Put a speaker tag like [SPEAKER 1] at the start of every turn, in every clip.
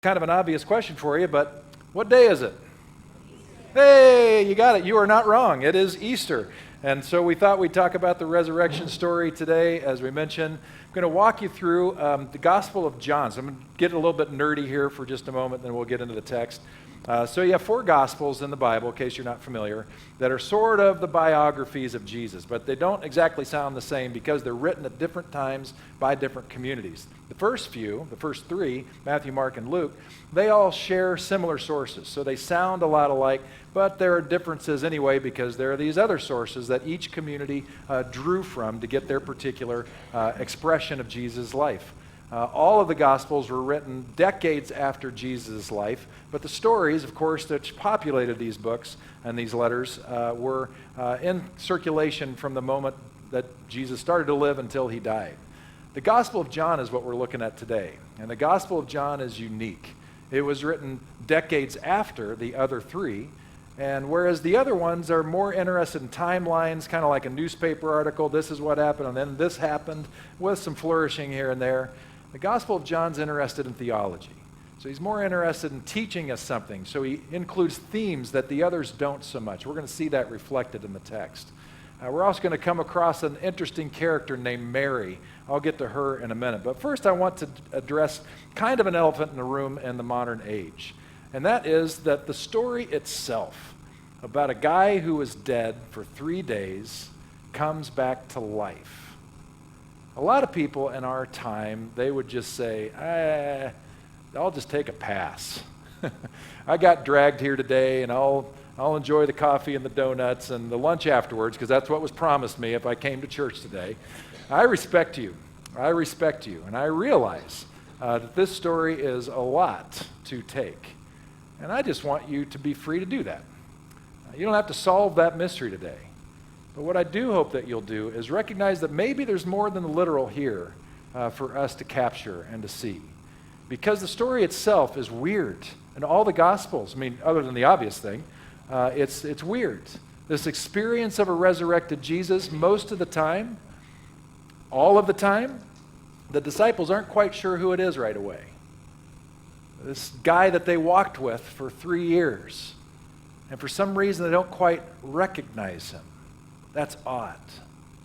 [SPEAKER 1] Kind of an obvious question for you, but what day is it? Hey, you got it. You are not wrong. It is Easter. And so we thought we'd talk about the resurrection story today. As we mentioned, I'm going to walk you through the Gospel of John. So I'm going to get a little bit nerdy here for just a moment, then we'll get into the text. So you have 4 Gospels in the Bible, in case you're not familiar, that are sort of the biographies of Jesus, but they don't exactly sound the same because they're written at different times by different communities. The first 3, Matthew, Mark, and Luke, they all share similar sources, so they sound a lot alike, but there are differences anyway because there are these other sources that each community drew from to get their particular expression of Jesus' life. All of the Gospels were written decades after Jesus' life, but the stories, of course, that populated these books and these letters were in circulation from the moment that Jesus started to live until he died. The Gospel of John is what we're looking at today, and the Gospel of John is unique. It was written decades after the other 3, and whereas the other ones are more interested in timelines, kind of like a newspaper article, this is what happened, and then this happened, with some flourishing here and there, the Gospel of John's interested in theology. So he's more interested in teaching us something. So he includes themes that the others don't so much. We're going to see that reflected in the text. We're also going to come across an interesting character named Mary. I'll get to her in a minute. But first I want to address kind of an elephant in the room in the modern age. And that is that the story itself about a guy who was dead for 3 days comes back to life. A lot of people in our time, they would just say, I'll just take a pass. I got dragged here today, and I'll enjoy the coffee and the donuts and the lunch afterwards, because that's what was promised me if I came to church today. I respect you. And I realize that this story is a lot to take. And I just want you to be free to do that. You don't have to solve that mystery today. But what I do hope that you'll do is recognize that maybe there's more than the literal here for us to capture and to see. Because the story itself is weird. And all the Gospels, other than the obvious thing, it's weird. This experience of a resurrected Jesus, most of the time, all of the time, the disciples aren't quite sure who it is right away. This guy that they walked with for 3 years, and for some reason they don't quite recognize him. That's odd.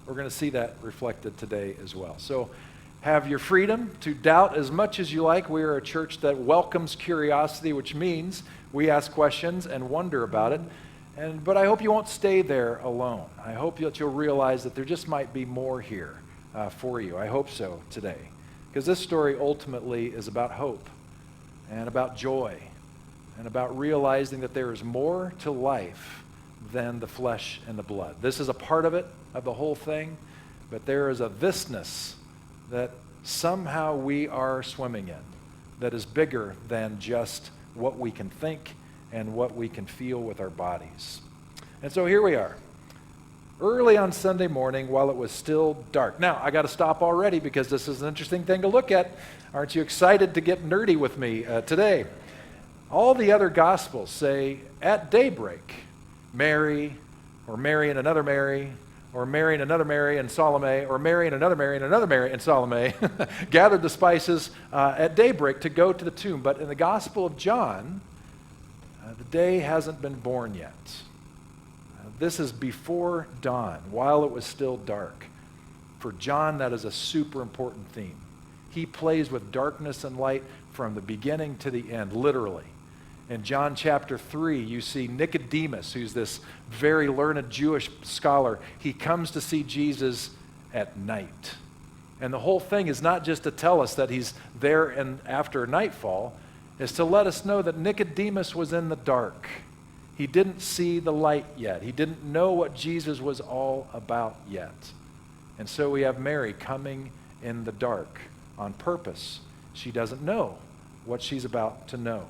[SPEAKER 1] We're going to see that reflected today as well. So have your freedom to doubt as much as you like. We are a church that welcomes curiosity, which means we ask questions and wonder about it. But I hope you won't stay there alone. I hope that you'll realize that there just might be more here for you. I hope so today. Because this story ultimately is about hope and about joy and about realizing that there is more to life than the flesh and the blood. This is a part of it, of the whole thing, but there is a thisness that somehow we are swimming in that is bigger than just what we can think and what we can feel with our bodies. And so here we are, early on Sunday morning while it was still dark. Now, I got to stop already because this is an interesting thing to look at. Aren't you excited to get nerdy with me today? All the other Gospels say at daybreak, Mary, or Mary and another Mary, or Mary and another Mary and Salome, or Mary and another Mary and another Mary and Salome, gathered the spices at daybreak to go to the tomb. But in the Gospel of John, the day hasn't been born yet. This is before dawn, while it was still dark. For John, that is a super important theme. He plays with darkness and light from the beginning to the end, literally. In John chapter 3, you see Nicodemus, who's this very learned Jewish scholar. He comes to see Jesus at night. And the whole thing is not just to tell us that he's there and after nightfall, is to let us know that Nicodemus was in the dark. He didn't see the light yet. He didn't know what Jesus was all about yet. And so we have Mary coming in the dark on purpose. She doesn't know what she's about to know.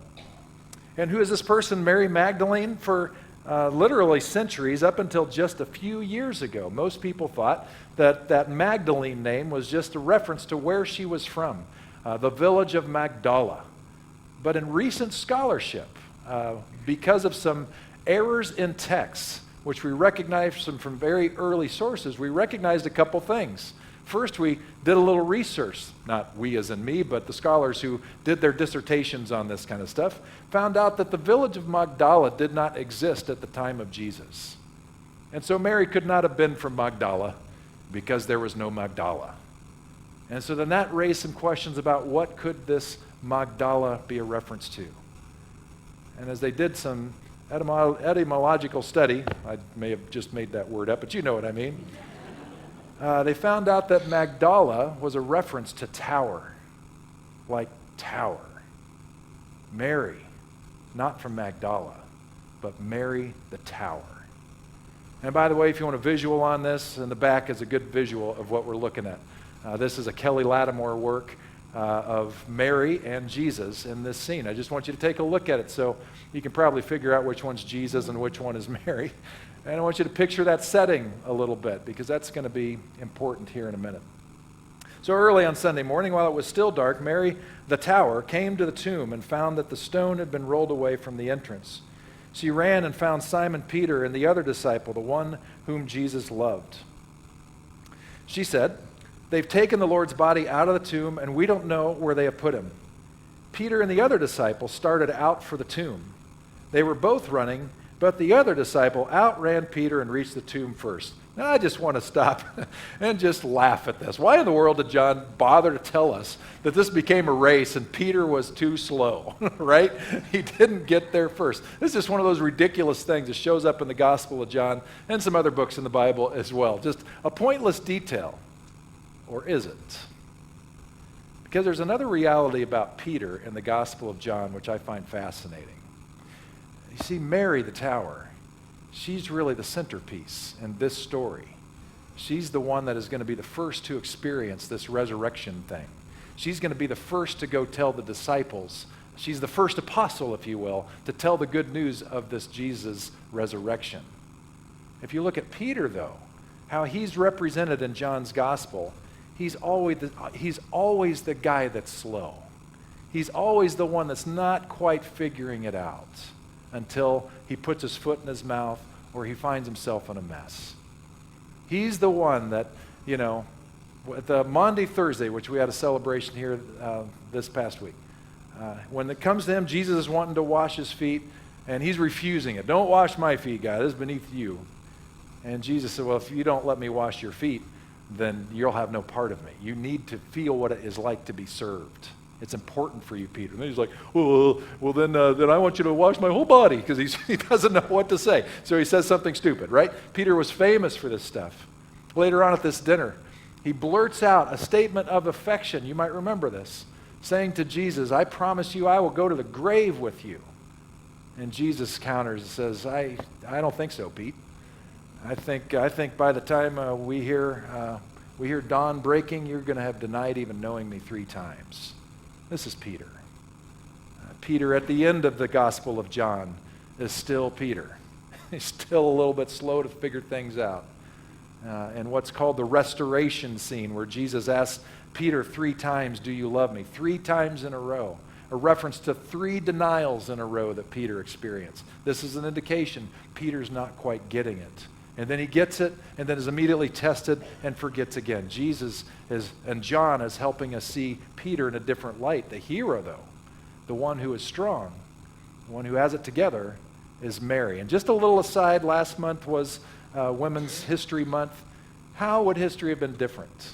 [SPEAKER 1] And who is this person? Mary Magdalene. For literally centuries, up until just a few years ago, most people thought that Magdalene name was just a reference to where she was from, the village of Magdala. But in recent scholarship, because of some errors in texts, which we recognize from very early sources, we recognized a couple things. First, we did a little research, not we as in me, but the scholars who did their dissertations on this kind of stuff, found out that the village of Magdala did not exist at the time of Jesus. And so Mary could not have been from Magdala because there was no Magdala. And so then that raised some questions about what could this Magdala be a reference to. And as they did some etymological study, I may have just made that word up, but you know what I mean. They found out that Magdala was a reference to tower, like tower. Mary, not from Magdala, but Mary the tower. And by the way, if you want a visual on this, in the back is a good visual of what we're looking at. This is a Kelly Lattimore work of Mary and Jesus in this scene. I just want you to take a look at it so you can probably figure out which one's Jesus and which one is Mary. And I want you to picture that setting a little bit because that's going to be important here in a minute. So early on Sunday morning, while it was still dark, Mary the tower came to the tomb and found that the stone had been rolled away from the entrance. She ran and found Simon Peter and the other disciple, the one whom Jesus loved. She said, "They've taken the Lord's body out of the tomb, and we don't know where they have put him." Peter and the other disciple started out for the tomb. They were both running, but the other disciple outran Peter and reached the tomb first. Now, I just want to stop and just laugh at this. Why in the world did John bother to tell us that this became a race and Peter was too slow, right? He didn't get there first. This is just one of those ridiculous things that shows up in the Gospel of John and some other books in the Bible as well. Just a pointless detail. Or is it? Because there's another reality about Peter in the Gospel of John which I find fascinating. You see, Mary the tower, she's really the centerpiece in this story. She's the one that is going to be the first to experience this resurrection thing. She's going to be the first to go tell the disciples. She's the first apostle, if you will, to tell the good news of this Jesus resurrection. If you look at Peter, though, how he's represented in John's gospel, he's always the guy that's slow. He's always the one that's not quite figuring it out until he puts his foot in his mouth or he finds himself in a mess. He's the one that, at the Maundy Thursday, which we had a celebration here this past week, when it comes to him, Jesus is wanting to wash his feet, and he's refusing it. "Don't wash my feet, God. This is beneath you." And Jesus said, "Well, if you don't let me wash your feet, then you'll have no part of me. You need to feel what it is like to be served. It's important for you, Peter." And he's like, well, then I want you to wash my whole body, because he doesn't know what to say. So he says something stupid, right? Peter was famous for this stuff. Later on at this dinner, he blurts out a statement of affection. You might remember this, saying to Jesus, "I promise you I will go to the grave with you." And Jesus counters and says, I don't think so, Pete. I think by the time we hear dawn breaking, you're going to have denied even knowing me 3 times. This is Peter. Peter, at the end of the Gospel of John, is still Peter. He's still a little bit slow to figure things out. And what's called the restoration scene, where Jesus asks Peter 3 times, "Do you love me?" 3 times in a row. A reference to 3 denials in a row that Peter experienced. This is an indication Peter's not quite getting it. And then he gets it, and then is immediately tested and forgets again. Jesus and John is helping us see Peter in a different light. The hero, though, the one who is strong, the one who has it together, is Mary. And just a little aside, last month was Women's History Month. How would history have been different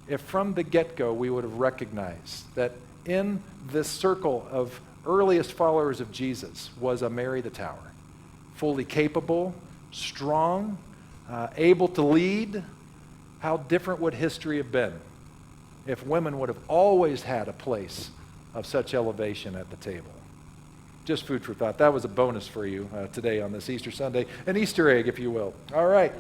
[SPEAKER 1] if from the get-go we would have recognized that in this circle of earliest followers of Jesus was a Mary the Tower, fully capable, strong, able to lead? How different would history have been if women would have always had a place of such elevation at the table? Just food for thought. That was a bonus for you today on this Easter Sunday. An Easter egg, if you will. All right.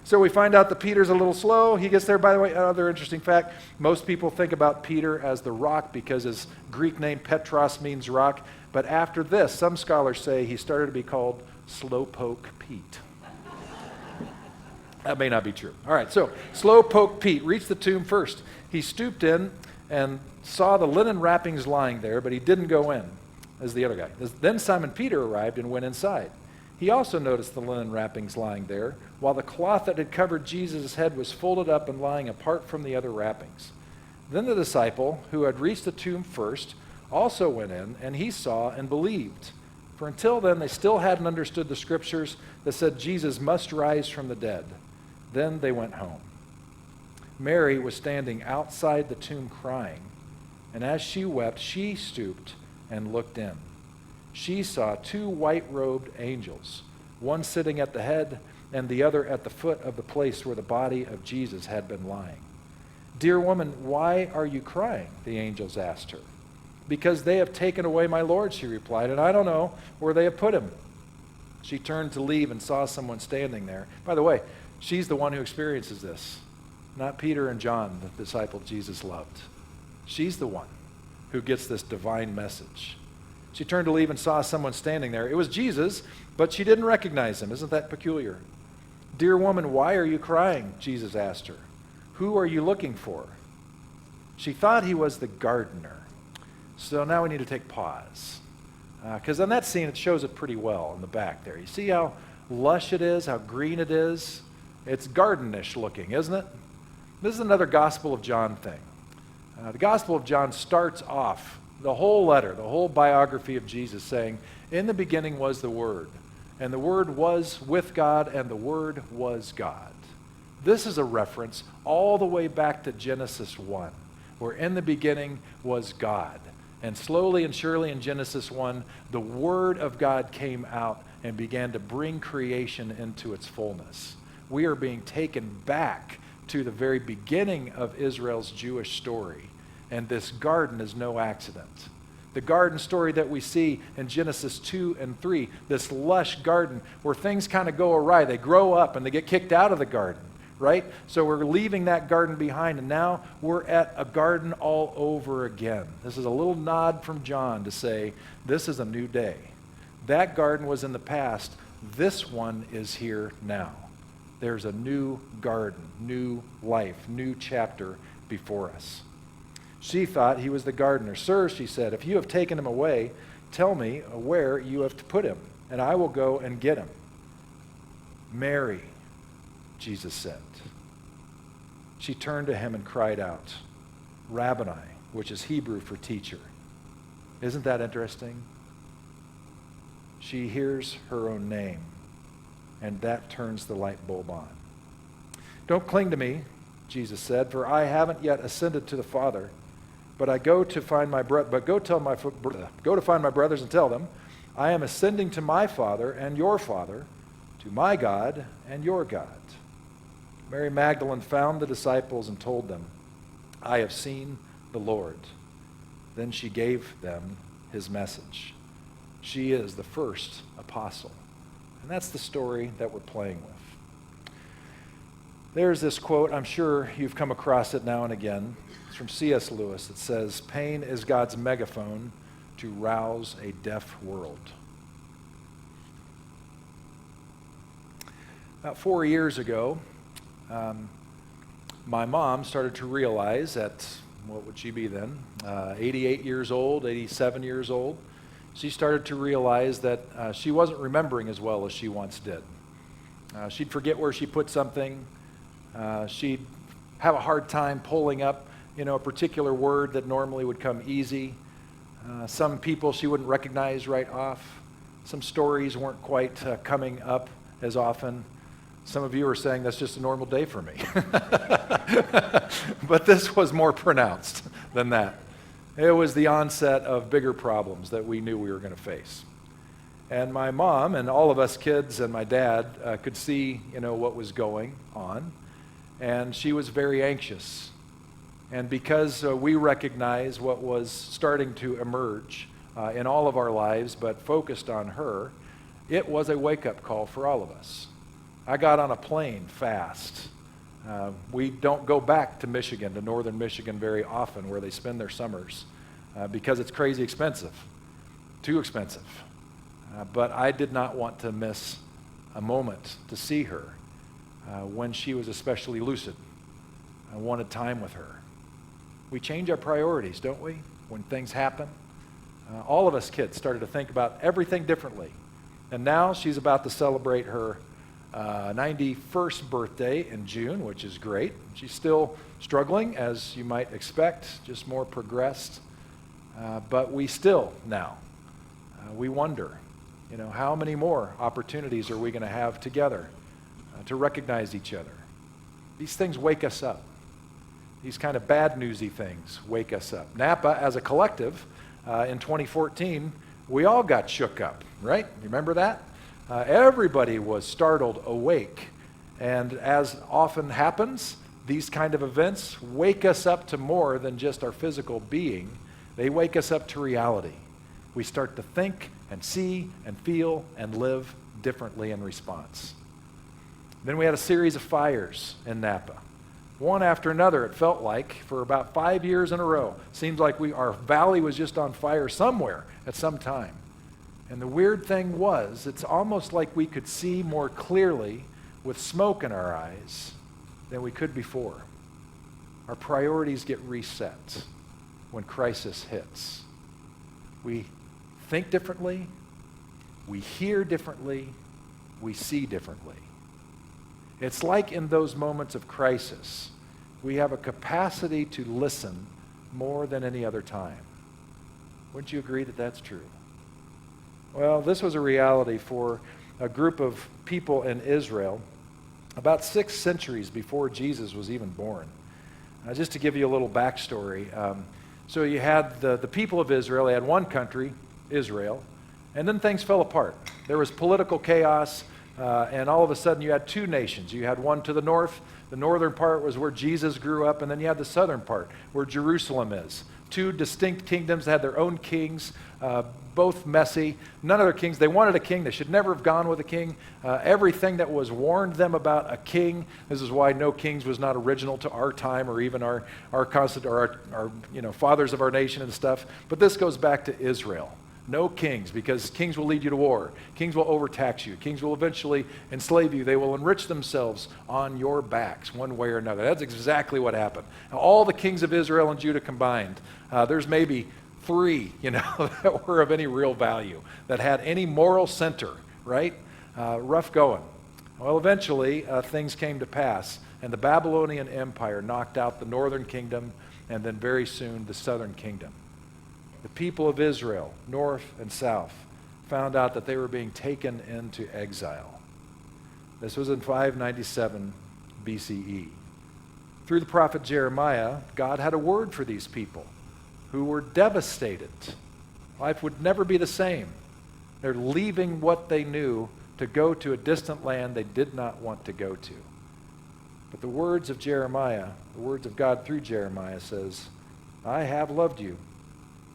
[SPEAKER 1] So we find out that Peter's a little slow. He gets there, by the way, another interesting fact. Most people think about Peter as the rock because his Greek name Petros means rock. But after this, some scholars say he started to be called Slowpoke Pete. That may not be true. All right, so Slowpoke Pete reached the tomb first. He stooped in and saw the linen wrappings lying there, but he didn't go in as the other guy. Then Simon Peter arrived and went inside. He also noticed the linen wrappings lying there, while the cloth that had covered Jesus' head was folded up and lying apart from the other wrappings. Then the disciple, who had reached the tomb first, also went in, and he saw and believed. For until then they still hadn't understood the scriptures that said Jesus must rise from the dead. Then they went home. Mary was standing outside the tomb crying, and as she wept, she stooped and looked in. She saw two white-robed angels, one sitting at the head and the other at the foot of the place where the body of Jesus had been lying. "Dear woman, why are you crying?" the angels asked her. "Because they have taken away my Lord," she replied, "and I don't know where they have put him." She turned to leave and saw someone standing there. By the way, she's the one who experiences this, not Peter and John, the disciple Jesus loved. She's the one who gets this divine message. She turned to leave and saw someone standing there. It was Jesus, but she didn't recognize him. Isn't that peculiar? "Dear woman, why are you crying?" Jesus asked her. "Who are you looking for?" She thought he was the gardener. So now we need to take pause. Because on that scene, it shows it pretty well in the back there. You see how lush it is, how green it is? It's gardenish looking, isn't it? This is another Gospel of John thing. The Gospel of John starts off the whole letter, the whole biography of Jesus, saying, "In the beginning was the Word, and the Word was with God, and the Word was God." This is a reference all the way back to Genesis 1, where in the beginning was God. And slowly and surely in Genesis 1, the Word of God came out and began to bring creation into its fullness. We are being taken back to the very beginning of Israel's Jewish story. And this garden is no accident. The garden story that we see in Genesis 2 and 3, this lush garden where things kind of go awry. They grow up and they get kicked out of the garden, right? So we're leaving that garden behind, and now we're at a garden all over again. This is a little nod from John to say, this is a new day. That garden was in the past. This one is here now. There's a new garden, new life, new chapter before us. She thought he was the gardener. "Sir," she said, "if you have taken him away, tell me where you have put him, and I will go and get him." "Mary," Jesus said. She turned to him and cried out, "Rabboni," which is Hebrew for teacher. Isn't that interesting? She hears her own name, and that turns the light bulb on. "Don't cling to me," Jesus said, "for I haven't yet ascended to the Father. But I go to find my go to find my brothers and tell them, I am ascending to my Father and your Father, to my God and your God." Mary Magdalene found the disciples and told them, "I have seen the Lord." Then she gave them his message. She is the first apostle. And that's the story that we're playing with. There's this quote, I'm sure you've come across it now and again. It's from C.S. Lewis. It says, "Pain is God's megaphone to rouse a deaf world." About 4 years ago, my mom started to realize at, what would she be then, 88 years old, 87 years old, she started to realize that she wasn't remembering as well as she once did. She'd forget where she put something. She'd have a hard time pulling up, a particular word that normally would come easy. Some people she wouldn't recognize right off. Some stories weren't quite coming up as often. Some of you are saying that's just a normal day for me. But this was more pronounced than that. It was the onset of bigger problems that we knew we were going to face. And my mom and all of us kids and my dad could see, what was going on. And she was very anxious. And because we recognize what was starting to emerge in all of our lives, but focused on her, it was a wake-up call for all of us. I got on a plane fast. We don't go back to Michigan, to northern Michigan very often, where they spend their summers, because it's crazy expensive, too expensive. But I did not want to miss a moment to see her when she was especially lucid. I wanted time with her. We change our priorities, don't we, when things happen? All of us kids started to think about everything differently And now she's about to celebrate her 91st birthday in June, which is great. She's still struggling, as you might expect, just more progressed. But we still now, we wonder, how many more opportunities are we going to have together to recognize each other? These things wake us up. These kind of bad newsy things wake us up. Napa, as a collective, in 2014, we all got shook up, right? You remember that? Everybody was startled awake. And as often happens, these kind of events wake us up to more than just our physical being. They wake us up to reality. We start to think and see and feel and live differently in response. Then we had a series of fires in Napa. One after another, it felt like, for about 5 years in a row. Seems like our valley was just on fire somewhere at some time. And the weird thing was, it's almost like we could see more clearly with smoke in our eyes than we could before. Our priorities get reset when crisis hits. We think differently, we hear differently, we see differently. It's like in those moments of crisis, we have a capacity to listen more than any other time. Wouldn't you agree that that's true? Well, this was a reality for a group of people in Israel about 6 centuries before Jesus was even born. Just to give you a little backstory, so you had the people of Israel. They had one country, Israel, and then things fell apart. There was political chaos. And all of a sudden you had 2 nations. You had one to the north. The northern part was where Jesus grew up, and then you had the southern part where Jerusalem is. 2 distinct kingdoms had their own kings, both messy. None of their kings. They wanted a king. They should never have gone with a king. Everything that was warned them about a king. This is why no kings was not original to our time or even our fathers of our nation and stuff. But this goes back to Israel. No kings, because kings will lead you to war. Kings will overtax you. Kings will eventually enslave you. They will enrich themselves on your backs one way or another. That's exactly what happened. Now, all the kings of Israel and Judah combined, there's maybe 3, that were of any real value, that had any moral center, right? Rough going. Well, eventually, things came to pass, and the Babylonian Empire knocked out the northern kingdom, and then very soon the southern kingdom. The people of Israel, north and south, found out that they were being taken into exile. This was in 597 BCE. Through the prophet Jeremiah, God had a word for these people who were devastated. Life would never be the same. They're leaving what they knew to go to a distant land they did not want to go to. But the words of Jeremiah, the words of God through Jeremiah says, I have loved you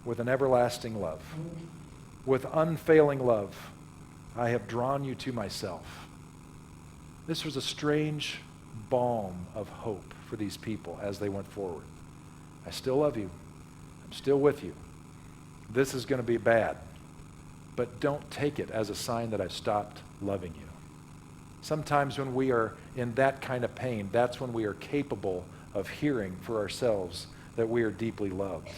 [SPEAKER 1] with an everlasting love. With unfailing love, I have drawn you to myself. This was a strange balm of hope for these people as they went forward. I still love you. I'm still with you. This is going to be bad, but don't take it as a sign that I've stopped loving you. Sometimes when we are in that kind of pain, that's when we are capable of hearing for ourselves that we are deeply loved.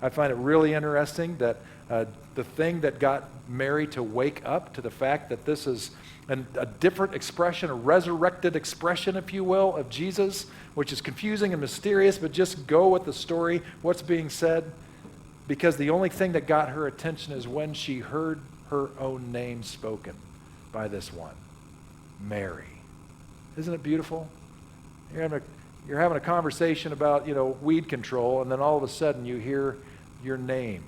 [SPEAKER 1] I find it really interesting that the thing that got Mary to wake up to the fact that this is a different expression, a resurrected expression, if you will, of Jesus, which is confusing and mysterious, but just go with the story, what's being said, because the only thing that got her attention is when she heard her own name spoken by this one, Mary. Isn't it beautiful? You're having a conversation about, weed control, and then all of a sudden you hear your name.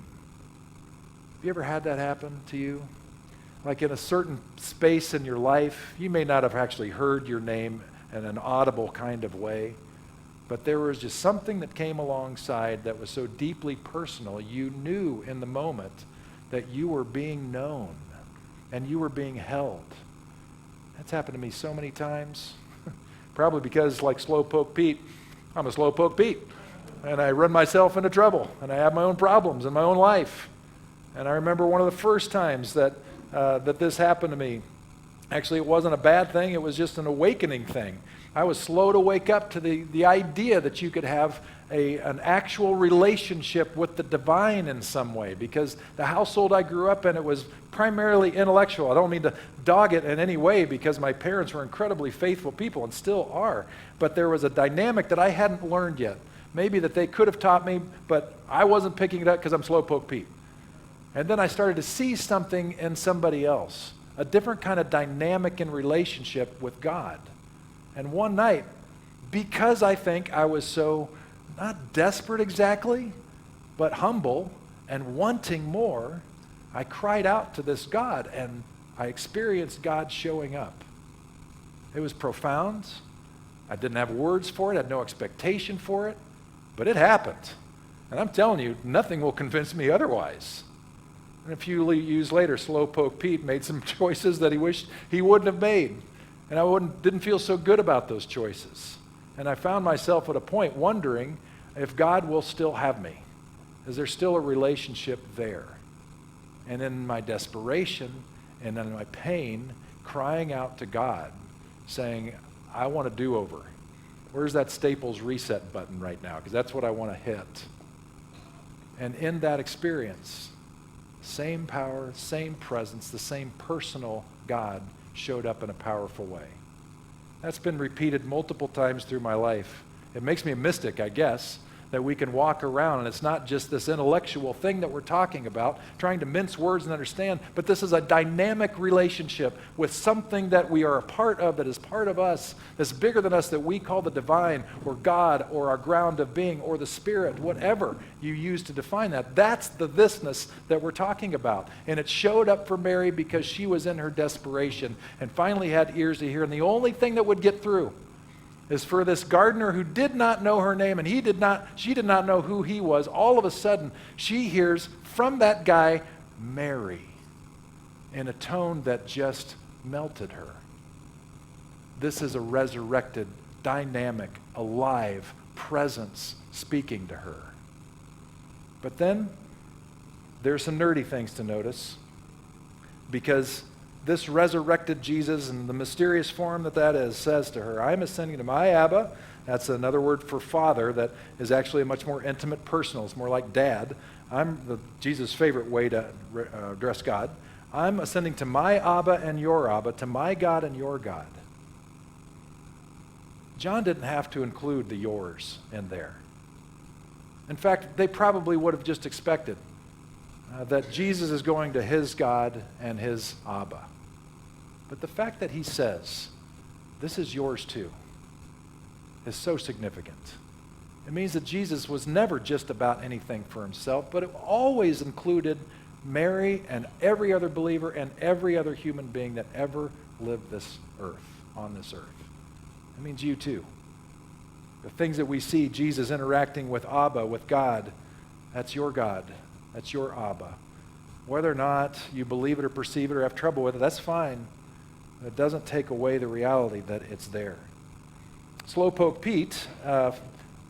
[SPEAKER 1] Have you ever had that happen to you? Like in a certain space in your life, you may not have actually heard your name in an audible kind of way, but there was just something that came alongside that was so deeply personal. You knew in the moment that you were being known and you were being held. That's happened to me so many times. Probably because, like Slowpoke Pete, I'm a Slowpoke Pete. And I run myself into trouble. And I have my own problems in my own life. And I remember one of the first times that this happened to me. Actually, it wasn't a bad thing. It was just an awakening thing. I was slow to wake up to the idea that you could have an actual relationship with the divine in some way, because the household I grew up in, it was primarily intellectual. I don't mean to dog it in any way, because my parents were incredibly faithful people and still are, but there was a dynamic that I hadn't learned yet. Maybe that they could have taught me, but I wasn't picking it up because I'm Slowpoke Pete. And then I started to see something in somebody else, a different kind of dynamic in relationship with God. And one night, because I think I was so, not desperate exactly, but humble and wanting more, I cried out to this God, and I experienced God showing up. It was profound. I didn't have words for it, I had no expectation for it, but it happened. And I'm telling you, nothing will convince me otherwise. And a few years later, Slowpoke Pete made some choices that he wished he wouldn't have made. And I didn't feel so good about those choices. And I found myself at a point wondering if God will still have me. Is there still a relationship there? And in my desperation and in my pain, crying out to God, saying, I want a do-over. Where's that Staples reset button right now? Because that's what I want to hit. And in that experience, same power, same presence, the same personal God showed up in a powerful way. That's been repeated multiple times through my life. It makes me a mystic, I guess, that we can walk around and it's not just this intellectual thing that we're talking about, trying to mince words and understand, but this is a dynamic relationship with something that we are a part of, that is part of us, that's bigger than us, that we call the divine or God or our ground of being or the Spirit, whatever you use to define that. That's the thisness that we're talking about. And it showed up for Mary because she was in her desperation and finally had ears to hear. And the only thing that would get through is for this gardener who did not know her name and she did not know who he was. All of a sudden, she hears from that guy, Mary, in a tone that just melted her. This is a resurrected, dynamic, alive presence speaking to her. But then there's some nerdy things to notice, because this resurrected Jesus and the mysterious form that is says to her, I am ascending to my Abba. That's another word for father that is actually a much more intimate, personal. It's more like dad. Jesus' favorite way to address God. I'm ascending to my Abba and your Abba, to my God and your God. John didn't have to include the yours in there. In fact, they probably would have just expected that Jesus is going to his God and his Abba. But the fact that he says, this is yours too, is so significant. It means that Jesus was never just about anything for himself, but it always included Mary and every other believer and every other human being that ever lived on this earth. It means you too. The things that we see Jesus interacting with Abba, with God, that's your God. That's your Abba. Whether or not you believe it or perceive it or have trouble with it, that's fine. But it doesn't take away the reality that it's there. Slowpoke Pete,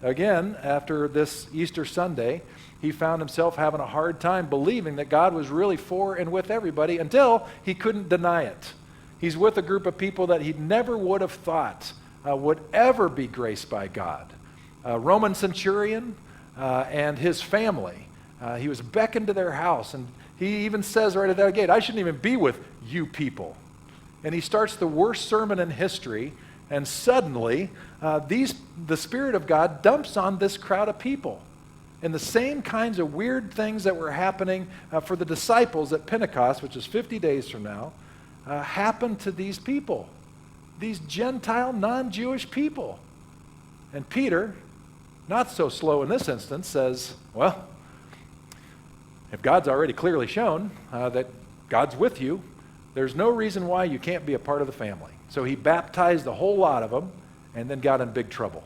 [SPEAKER 1] again, after this Easter Sunday, he found himself having a hard time believing that God was really for and with everybody until he couldn't deny it. He's with a group of people that he never would have thought would ever be graced by God. A Roman centurion and his family. He was beckoned to their house, and he even says right at that gate, I shouldn't even be with you people. And he starts the worst sermon in history, and suddenly the Spirit of God dumps on this crowd of people. And the same kinds of weird things that were happening for the disciples at Pentecost, which is 50 days from now, happened to these people, these Gentile, non-Jewish people. And Peter, not so slow in this instance, says, well, if God's already clearly shown that God's with you, there's no reason why you can't be a part of the family. So he baptized a whole lot of them and then got in big trouble.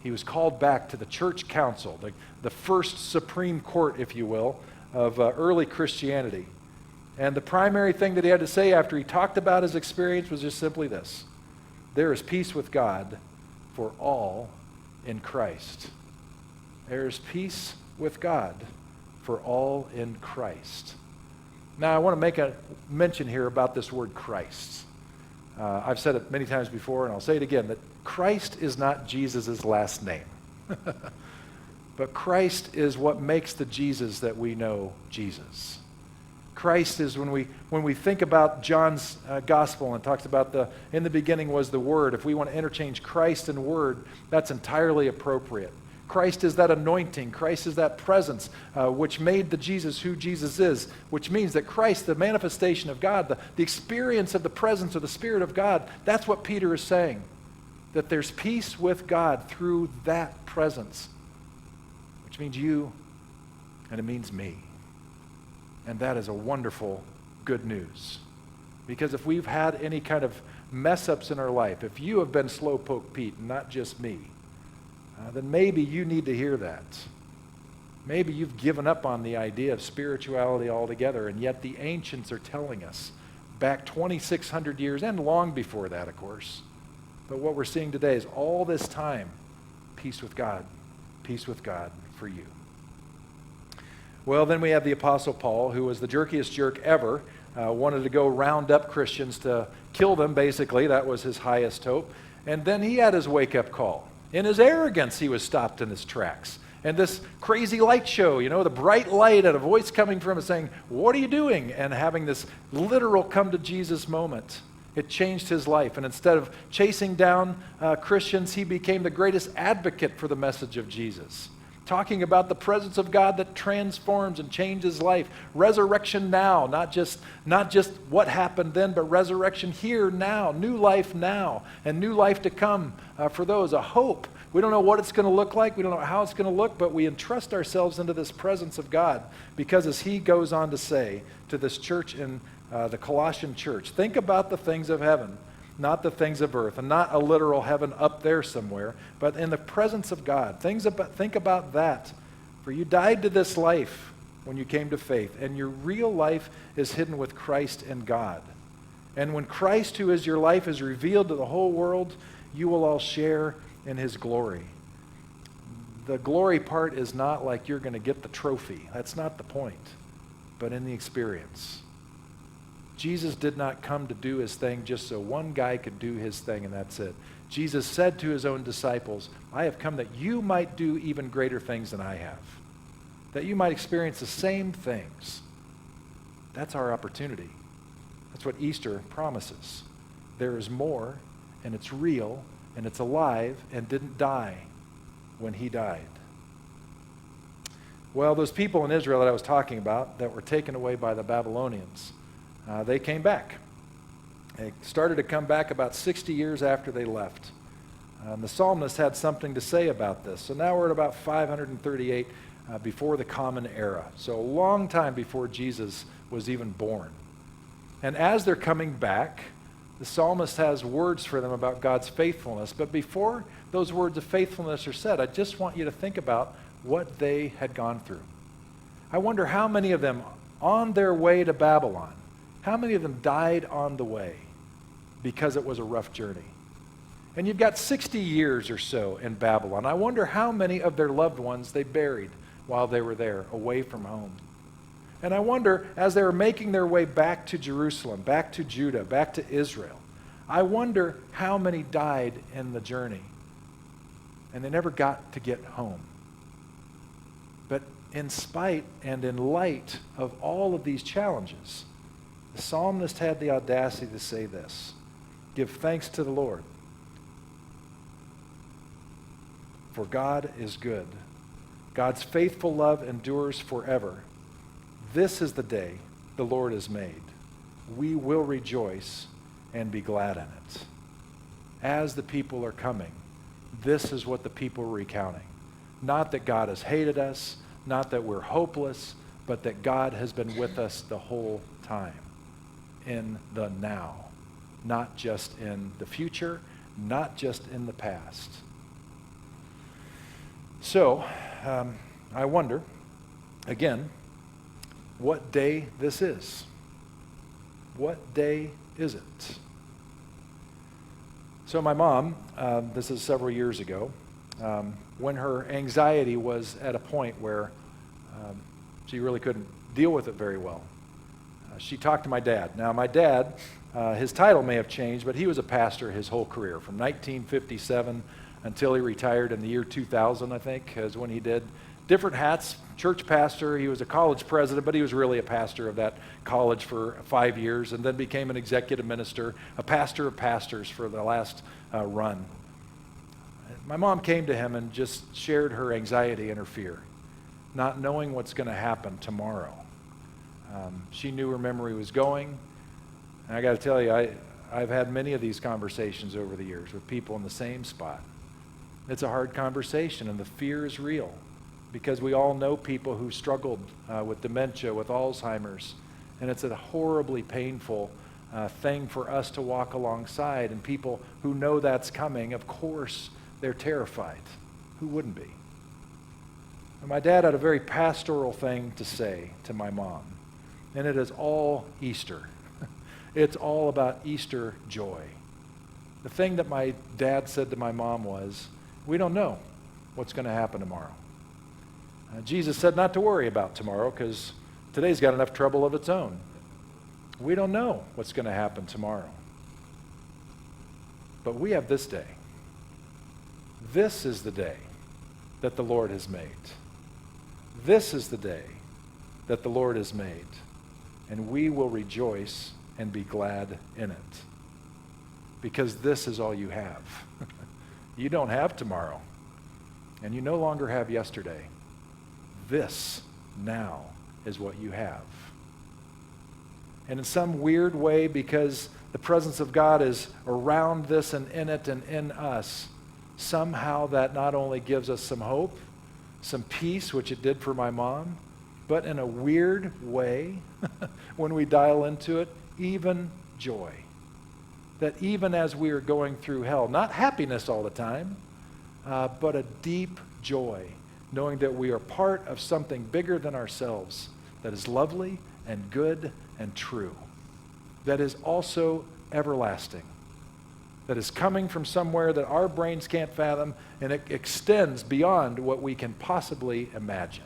[SPEAKER 1] He was called back to the church council, the first Supreme Court, if you will, of early Christianity. And the primary thing that he had to say after he talked about his experience was just simply this: there is peace with God for all in Christ. There is peace with God for all in Christ. Now, I want to make a mention here about this word Christ. I've said it many times before, and I'll say it again, that Christ is not Jesus' last name. But Christ is what makes the Jesus that we know Jesus. Christ is when we think about John's gospel and talks about in the beginning was the Word. If we want to interchange Christ and Word, that's entirely appropriate. Christ is that anointing. Christ is that presence which made the Jesus who Jesus is, which means that Christ, the manifestation of God, the experience of the presence of the Spirit of God, that's what Peter is saying, that there's peace with God through that presence, which means you and it means me. And that is a wonderful good news. Because if we've had any kind of mess-ups in our life, if you have been Slowpoke Pete, not just me, then maybe you need to hear that. Maybe you've given up on the idea of spirituality altogether, and yet the ancients are telling us, back 2,600 years, and long before that, of course, but what we're seeing today is all this time, peace with God for you. Well, then we have the Apostle Paul, who was the jerkiest jerk ever, wanted to go round up Christians to kill them, basically. That was his highest hope. And then he had his wake-up call. In his arrogance, he was stopped in his tracks. And this crazy light show, the bright light and a voice coming from him saying, "What are you doing?" And having this literal come to Jesus moment. It changed his life. And instead of chasing down Christians, he became the greatest advocate for the message of Jesus. Talking about the presence of God that transforms and changes life. Resurrection now, not just what happened then, but resurrection here now, new life now, and new life to come for those, a hope. We don't know what it's going to look like, we don't know how it's going to look, but we entrust ourselves into this presence of God, because as he goes on to say to this church in the Colossian church, think about the things of heaven, not the things of earth, and not a literal heaven up there somewhere, but in the presence of God. Think about that. For you died to this life when you came to faith, and your real life is hidden with Christ in God. And when Christ, who is your life, is revealed to the whole world, you will all share in his glory. The glory part is not like you're going to get the trophy. That's not the point, but in the experience. Jesus did not come to do his thing just so one guy could do his thing and that's it. Jesus said to his own disciples, "I have come that you might do even greater things than I have, that you might experience the same things." That's our opportunity. That's what Easter promises. There is more, and it's real, and it's alive, and didn't die when he died. Well, those people in Israel that I was talking about that were taken away by the Babylonians, they came back. They started to come back about 60 years after they left. The psalmist had something to say about this. So now we're at about 538 before the Common Era. So a long time before Jesus was even born. And as they're coming back, the psalmist has words for them about God's faithfulness. But before those words of faithfulness are said, I just want you to think about what they had gone through. I wonder how many of them on their way to Babylon, how many of them died on the way because it was a rough journey? And you've got 60 years or so in Babylon. I wonder how many of their loved ones they buried while they were there, away from home. And I wonder, as they were making their way back to Jerusalem, back to Judah, back to Israel, I wonder how many died in the journey. And they never got to get home. But in spite and in light of all of these challenges, the psalmist had the audacity to say this: "Give thanks to the Lord, for God is good. God's faithful love endures forever. This is the day the Lord has made. We will rejoice and be glad in it." As the people are coming, this is what the people are recounting. Not that God has hated us, not that we're hopeless, but that God has been with us the whole time. In the now, not just in the future, not just in the past. So, I wonder, again, what day this is. What day is it? So my mom, this is several years ago, when her anxiety was at a point where she really couldn't deal with it very well, she talked to my dad. Now, my dad His title may have changed, but he was a pastor his whole career, from 1957 until he retired in the year 2000, I think, is when he did. Different hats, church pastor, he was a college president, but he was really a pastor of that college for 5 years, and then became an executive minister, a pastor of pastors for the last run. My mom came to him and just shared her anxiety and her fear, not knowing what's going to happen tomorrow. She knew her memory was going. And I got to tell you, I've had many of these conversations over the years with people in the same spot. It's a hard conversation, and the fear is real, because we all know people who struggled with dementia, with Alzheimer's, and it's a horribly painful thing for us to walk alongside. And people who know that's coming, of course, they're terrified. Who wouldn't be? And my dad had a very pastoral thing to say to my mom, and it is all Easter. It's all about Easter joy. The thing that my dad said to my mom was, we don't know what's going to happen tomorrow. Jesus said not to worry about tomorrow because today's got enough trouble of its own. We don't know what's going to happen tomorrow. But we have this day. This is the day that the Lord has made. This is the day that the Lord has made. And we will rejoice and be glad in it. Because this is all you have. You don't have tomorrow. And you no longer have yesterday. This now is what you have. And in some weird way, because the presence of God is around this and in it and in us, somehow that not only gives us some hope, some peace, which it did for my mom, but in a weird way, when we dial into it, even joy. That even as we are going through hell, not happiness all the time, but a deep joy, knowing that we are part of something bigger than ourselves, that is lovely and good and true, that is also everlasting, that is coming from somewhere that our brains can't fathom, and it extends beyond what we can possibly imagine.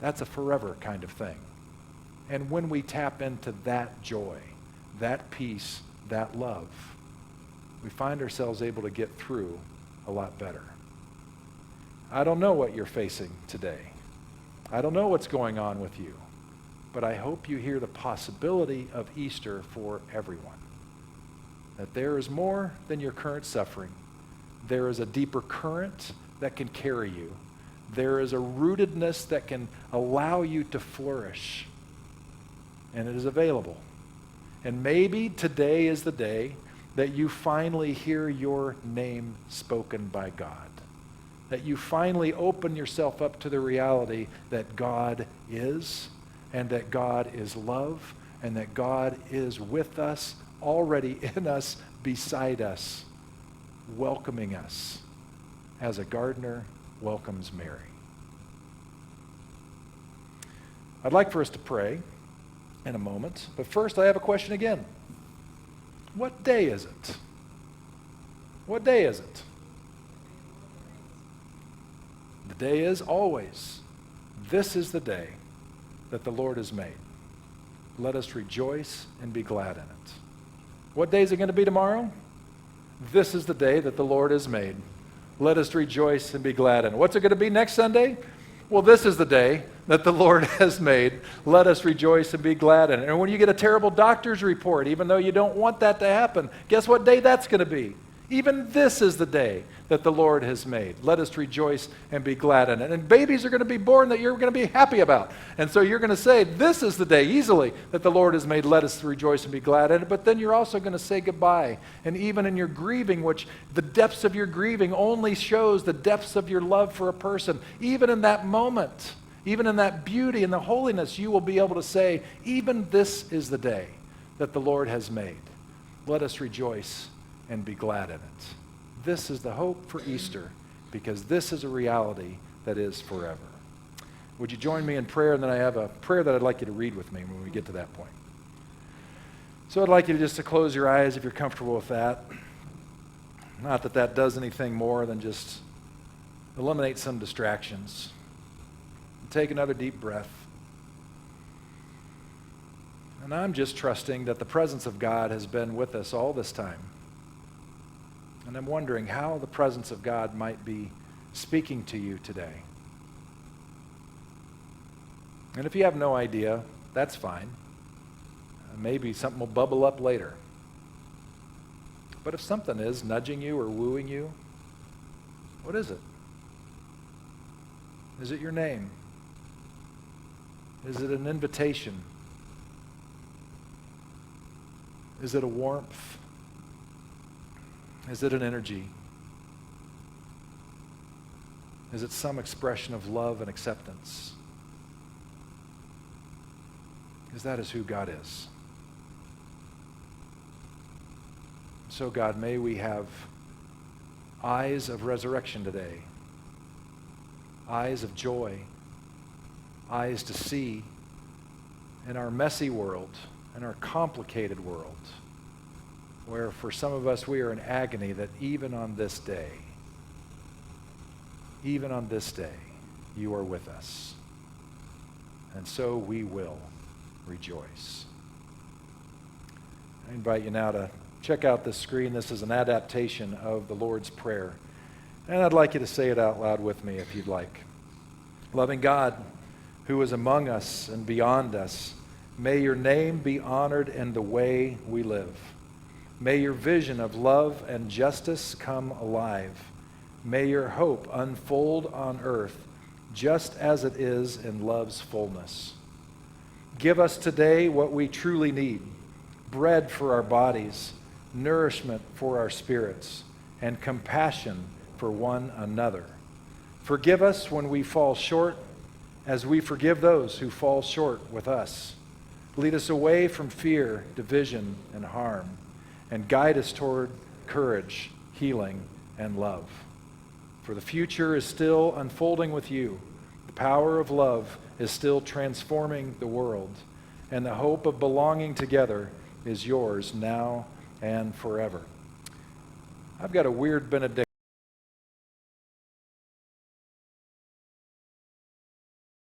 [SPEAKER 1] That's a forever kind of thing. And when we tap into that joy, that peace, that love, we find ourselves able to get through a lot better. I don't know what you're facing today. I don't know what's going on with you. But I hope you hear the possibility of Easter for everyone. That there is more than your current suffering. There is a deeper current that can carry you. There is a rootedness that can allow you to flourish. And it is available. And maybe today is the day that you finally hear your name spoken by God. That you finally open yourself up to the reality that God is, and that God is love, and that God is with us, already in us, beside us, welcoming us, as a gardener welcomes Mary. I'd like for us to pray in a moment, but first I have a question again. What day is it? What day is it? The day is always. This is the day that the Lord has made. Let us rejoice and be glad in it. What day is it going to be tomorrow? This is the day that the Lord has made. Let us rejoice and be glad in it. What's it going to be next Sunday? Well, this is the day that the Lord has made. Let us rejoice and be glad in it. And when you get a terrible doctor's report, even though you don't want that to happen, guess what day that's going to be? Even this is the day that the Lord has made. Let us rejoice and be glad in it. And babies are going to be born that you're going to be happy about. And so you're going to say, this is the day, easily, that the Lord has made. Let us rejoice and be glad in it. But then you're also going to say goodbye. And even in your grieving, which the depths of your grieving only shows the depths of your love for a person, even in that moment, even in that beauty and the holiness, you will be able to say, even this is the day that the Lord has made. Let us rejoice and be glad in it. This is the hope for Easter, because this is a reality that is forever. Would you join me in prayer? And then I have a prayer that I'd like you to read with me when we get to that point. So I'd like you just to close your eyes if you're comfortable with that. Not that that does anything more than just eliminate some distractions. Take another deep breath. And I'm just trusting that the presence of God has been with us all this time. And I'm wondering how the presence of God might be speaking to you today. And if you have no idea, that's fine. Maybe something will bubble up later. But if something is nudging you or wooing you, what is it? Is it your name? Is it an invitation? Is it a warmth? Is it an energy? Is it some expression of love and acceptance? Because that is who God is. So God, may we have eyes of resurrection today, eyes of joy, eyes to see in our messy world, in our complicated world, where for some of us we are in agony that even on this day, you are with us. And so we will rejoice. I invite you now to check out this screen. This is an adaptation of the Lord's Prayer. And I'd like you to say it out loud with me if you'd like. Loving God, who is among us and beyond us, may your name be honored in the way we live. May your vision of love and justice come alive. May your hope unfold on earth just as it is in love's fullness. Give us today what we truly need: bread for our bodies, nourishment for our spirits, and compassion for one another. Forgive us when we fall short, as we forgive those who fall short with us. Lead us away from fear, division, and harm, and guide us toward courage, healing, and love. For the future is still unfolding with you. The power of love is still transforming the world, and the hope of belonging together is yours now and forever. I've got a weird benediction.